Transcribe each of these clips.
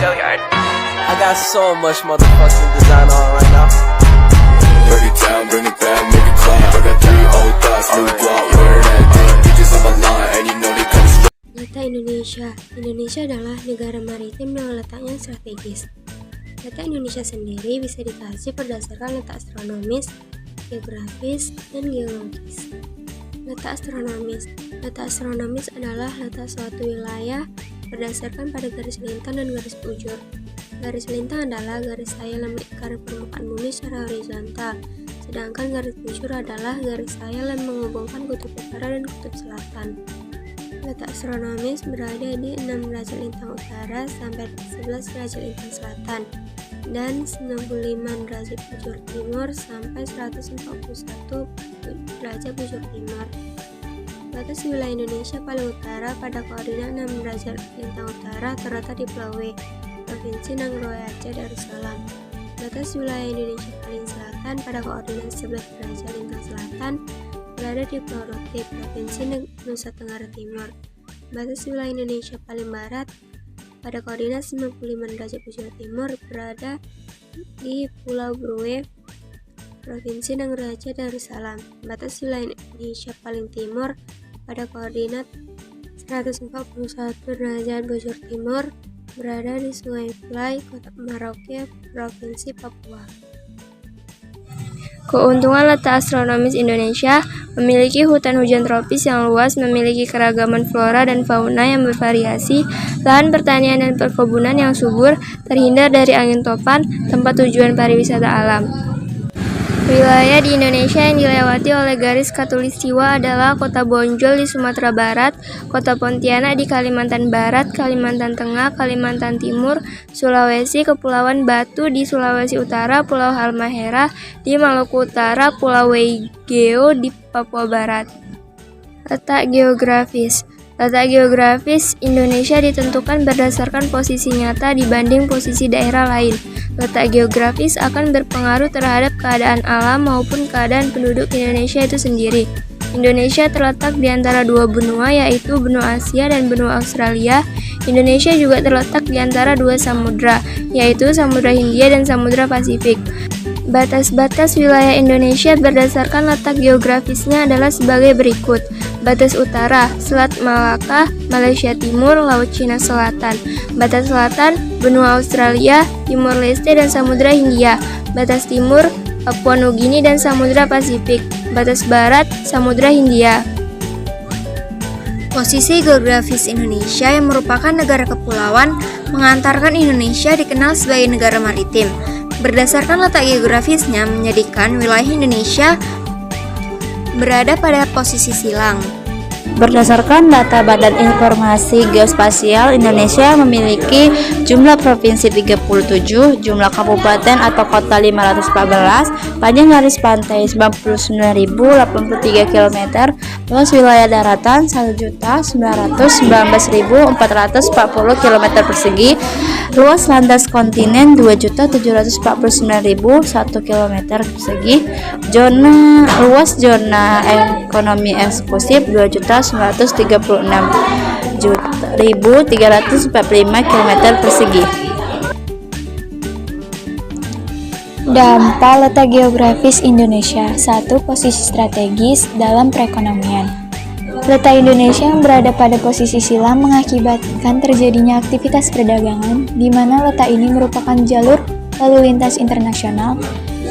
I got so much motherfucking design on right now. Break it down, bring it back, make it clap. I got 3 old thoughts, new block, where that thing. Bitches on my line, and you know they come straight. Letak Indonesia. Indonesia adalah negara maritim yang letaknya strategis. Letak Indonesia sendiri bisa dikaji berdasarkan letak astronomis, geografis, dan geologis. Letak astronomis. Letak astronomis adalah letak suatu wilayah berdasarkan pada garis lintang dan garis bujur. Garis lintang adalah garis sayal yang melingkari permukaan bumi secara horizontal, sedangkan garis bujur adalah garis sayal yang menghubungkan kutub utara dan kutub selatan. Letak astronomis berada di 6 derajat lintang utara sampai 11 derajat lintang selatan dan 95 derajat bujur timur sampai 141 derajat bujur timur. Batas wilayah Indonesia paling utara pada koordinat 6 derajat lintang utara terletak di Pulau W, Provinsi Nanggroe Aceh Darussalam. Batas wilayah Indonesia paling selatan pada koordinat 11 derajat lintang selatan berada di Pulau Rote, Provinsi Nusa Tenggara Timur. Batas wilayah Indonesia paling barat pada koordinat 95 derajat bujur timur berada di Pulau Brue, Provinsi Nanggroe Aceh Darussalam. Batas wilayah Indonesia paling timur pada koordinat 141 derajat bujur timur berada di Sungai Plai, Kota Merauke, Provinsi Papua. Keuntungan letak astronomis Indonesia memiliki hutan hujan tropis yang luas, memiliki keragaman flora dan fauna yang bervariasi, lahan pertanian dan perkebunan yang subur, terhindar dari angin topan, tempat tujuan pariwisata alam. Wilayah di Indonesia yang dilewati oleh garis khatulistiwa adalah Kota Bonjol di Sumatera Barat, Kota Pontianak di Kalimantan Barat, Kalimantan Tengah, Kalimantan Timur, Sulawesi, Kepulauan Batu di Sulawesi Utara, Pulau Halmahera di Maluku Utara, Pulau Waigeo di Papua Barat. Letak geografis. Letak geografis Indonesia ditentukan berdasarkan posisi nyata dibanding posisi daerah lain. Letak geografis akan berpengaruh terhadap keadaan alam maupun keadaan penduduk Indonesia itu sendiri. Indonesia terletak di antara 2 benua, yaitu benua Asia dan benua Australia. Indonesia juga terletak di antara 2 samudra, yaitu Samudra Hindia dan Samudra Pasifik. Batas-batas wilayah Indonesia berdasarkan letak geografisnya adalah sebagai berikut. Batas utara, Selat Malaka, Malaysia Timur, Laut Cina Selatan. Batas selatan, benua Australia, Timur Leste dan Samudra Hindia. Batas timur, Papua Nugini dan Samudra Pasifik. Batas barat, Samudra Hindia. Posisi geografis Indonesia yang merupakan negara kepulauan mengantarkan Indonesia dikenal sebagai negara maritim. Berdasarkan letak geografisnya menjadikan wilayah Indonesia berada pada posisi silang. Berdasarkan data Badan Informasi Geospasial, Indonesia memiliki jumlah provinsi 37, jumlah kabupaten atau kota 514, panjang garis pantai 99.083 km, luas wilayah daratan 1.919.440 km persegi, luas landas kontinen 2.749.001 km persegi, luas zona ekonomi eksklusif 2.936.345 km persegi. Dampak letak geografis Indonesia. 1. Posisi strategis dalam perekonomian. Letak Indonesia yang berada pada posisi silang mengakibatkan terjadinya aktivitas perdagangan, di mana letak ini merupakan jalur lalu lintas internasional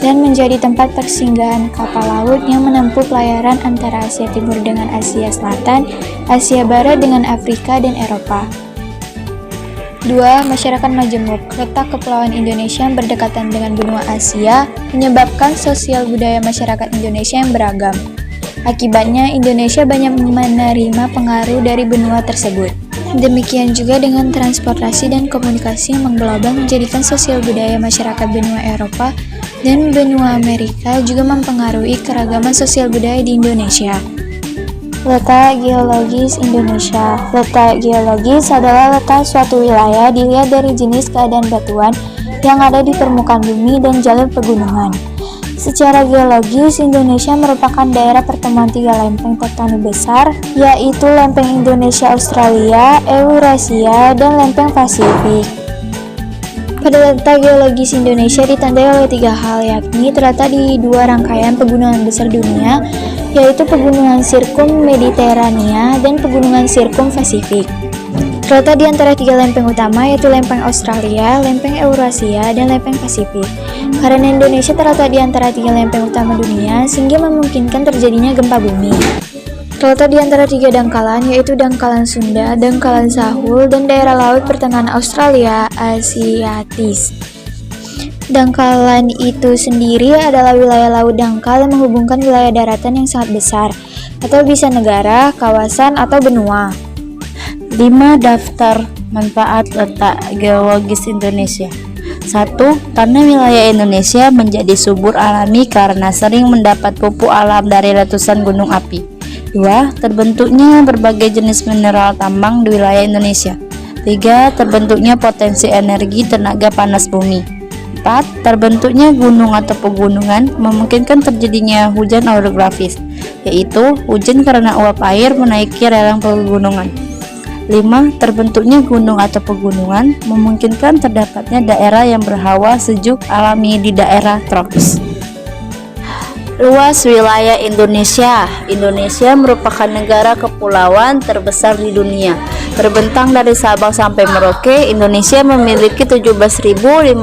dan menjadi tempat persinggahan kapal laut yang menempuh pelayaran antara Asia Timur dengan Asia Selatan, Asia Barat dengan Afrika dan Eropa. 2. Masyarakat majemuk. Letak kepulauan Indonesia yang berdekatan dengan benua Asia menyebabkan sosial budaya masyarakat Indonesia yang beragam. Akibatnya, Indonesia banyak menerima pengaruh dari benua tersebut. Demikian juga dengan transportasi dan komunikasi yang mengglobal menjadikan sosial budaya masyarakat benua Eropa dan benua Amerika juga mempengaruhi keragaman sosial budaya di Indonesia. Letak geologis Indonesia. Letak geologis adalah letak suatu wilayah dilihat dari jenis keadaan batuan yang ada di permukaan bumi dan jalur pegunungan. Secara geologis, Indonesia merupakan daerah pertemuan 3 lempeng tektonik besar, yaitu lempeng Indonesia Australia, Eurasia, dan lempeng Pasifik. Pada letak geologis Indonesia ditandai oleh 3 hal, yakni terletak di 2 rangkaian pegunungan besar dunia, yaitu pegunungan Sirkum Mediterania dan pegunungan Sirkum Pasifik. Terletak di antara 3 lempeng utama, yaitu lempeng Australia, lempeng Eurasia, dan lempeng Pasifik. Karena Indonesia terletak di antara 3 lempeng utama dunia, sehingga memungkinkan terjadinya gempa bumi. Terletak di antara 3 dangkalan, yaitu dangkalan Sunda, dangkalan Sahul, dan daerah laut pertengahan Australia Asiatis. Dangkalan itu sendiri adalah wilayah laut dangkal yang menghubungkan wilayah daratan yang sangat besar, atau bisa negara, kawasan, atau benua. 5. Daftar manfaat letak geologis Indonesia. 1. Tanah wilayah Indonesia menjadi subur alami karena sering mendapat pupuk alam dari letusan gunung api. 2. Terbentuknya berbagai jenis mineral tambang di wilayah Indonesia. 3. Terbentuknya potensi energi tenaga panas bumi. 4. Terbentuknya gunung atau pegunungan memungkinkan terjadinya hujan orografis, yaitu hujan karena uap air menaiki lereng pegunungan. 5. Terbentuknya gunung atau pegunungan memungkinkan terdapatnya daerah yang berhawa sejuk alami di daerah tropis. Luas wilayah Indonesia. Indonesia merupakan negara kepulauan terbesar di dunia. Terbentang dari Sabang sampai Merauke, Indonesia memiliki 17.509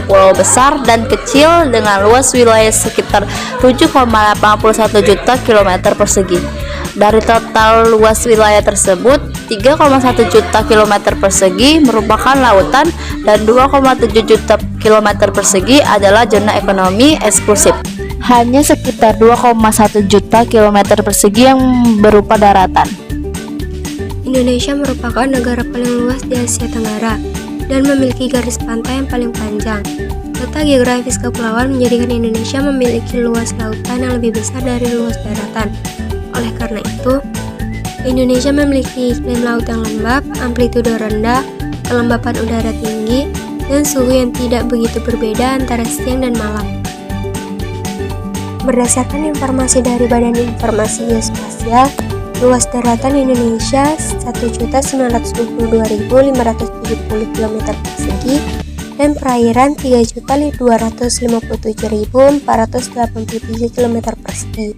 pulau besar dan kecil dengan luas wilayah sekitar 7,81 juta kilometer persegi. Dari total luas wilayah tersebut, 3,1 juta kilometer persegi merupakan lautan dan 2,7 juta kilometer persegi adalah zona ekonomi eksklusif. Hanya sekitar 2,1 juta kilometer persegi yang berupa daratan. Indonesia merupakan negara paling luas di Asia Tenggara dan memiliki garis pantai yang paling panjang. Letak geografis kepulauan menjadikan Indonesia memiliki luas lautan yang lebih besar dari luas daratan. Oleh karena itu, Indonesia memiliki iklim laut yang lembab, amplitudo rendah, kelembapan udara tinggi, dan suhu yang tidak begitu berbeda antara siang dan malam. Berdasarkan informasi dari Badan Informasi Geospasial, luas daratan Indonesia 1.922.570 km persegi dan perairan 3.257.483 km persegi.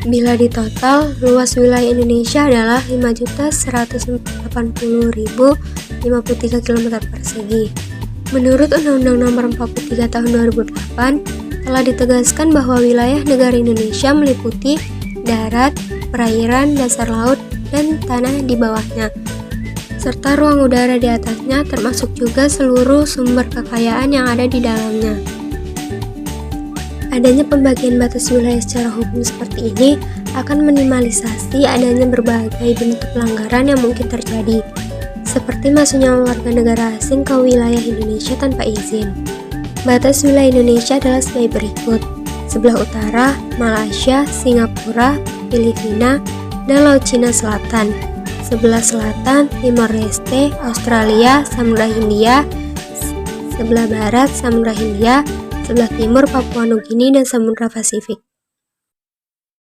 Bila ditotal, luas wilayah Indonesia adalah 5.180.053 km persegi. Menurut Undang-Undang Nomor 43 Tahun 2008, telah ditegaskan bahwa wilayah negara Indonesia meliputi darat, perairan, dasar laut, dan tanah di bawahnya, serta ruang udara di atasnya, termasuk juga seluruh sumber kekayaan yang ada di dalamnya. Adanya pembagian batas wilayah secara hukum seperti ini akan minimalisasi adanya berbagai bentuk pelanggaran yang mungkin terjadi, seperti masuknya warga negara asing ke wilayah Indonesia tanpa izin. Batas wilayah Indonesia adalah sebagai berikut. Sebelah utara, Malaysia, Singapura, Filipina, dan Laut Cina Selatan. Sebelah selatan, Timor Leste, Australia, Samudra Hindia. Sebelah barat, Samudra Hindia. Sebelah timur, Papua Nugini, dan Samudra Pasifik.